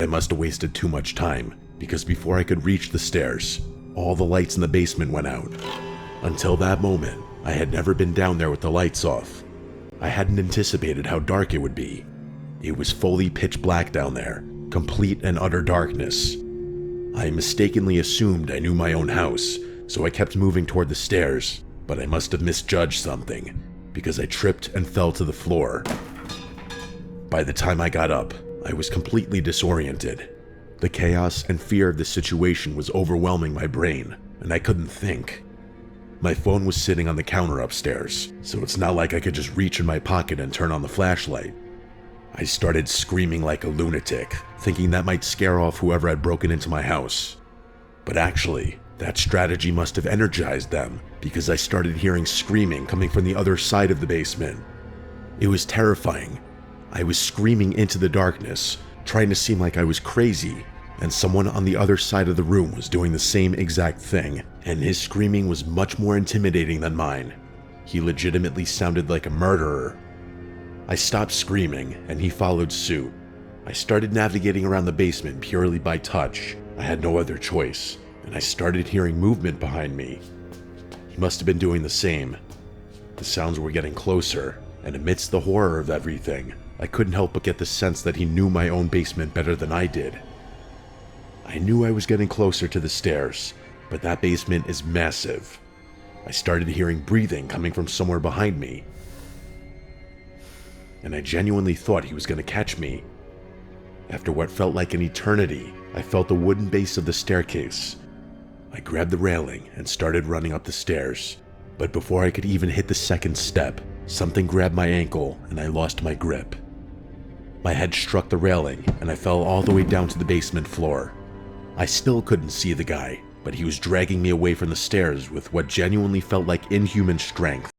I must have wasted too much time, because before I could reach the stairs, all the lights in the basement went out. Until that moment, I had never been down there with the lights off. I hadn't anticipated how dark it would be. It was fully pitch black down there, complete and utter darkness. I mistakenly assumed I knew my own house, so I kept moving toward the stairs, but I must have misjudged something, because I tripped and fell to the floor. By the time I got up, I was completely disoriented. The chaos and fear of the situation was overwhelming my brain, and I couldn't think. My phone was sitting on the counter upstairs, so it's not like I could just reach in my pocket and turn on the flashlight. I started screaming like a lunatic, thinking that might scare off whoever had broken into my house. But actually, that strategy must have energized them, because I started hearing screaming coming from the other side of the basement. It was terrifying. I was screaming into the darkness, trying to seem like I was crazy, and someone on the other side of the room was doing the same exact thing, and his screaming was much more intimidating than mine. He legitimately sounded like a murderer. I stopped screaming, and he followed suit. I started navigating around the basement purely by touch. I had no other choice, and I started hearing movement behind me. He must have been doing the same. The sounds were getting closer, and amidst the horror of everything, I couldn't help but get the sense that he knew my own basement better than I did. I knew I was getting closer to the stairs, but that basement is massive. I started hearing breathing coming from somewhere behind me, and I genuinely thought he was going to catch me. After what felt like an eternity, I felt the wooden base of the staircase. I grabbed the railing and started running up the stairs, but before I could even hit the second step, something grabbed my ankle and I lost my grip. My head struck the railing and I fell all the way down to the basement floor. I still couldn't see the guy, but he was dragging me away from the stairs with what genuinely felt like inhuman strength.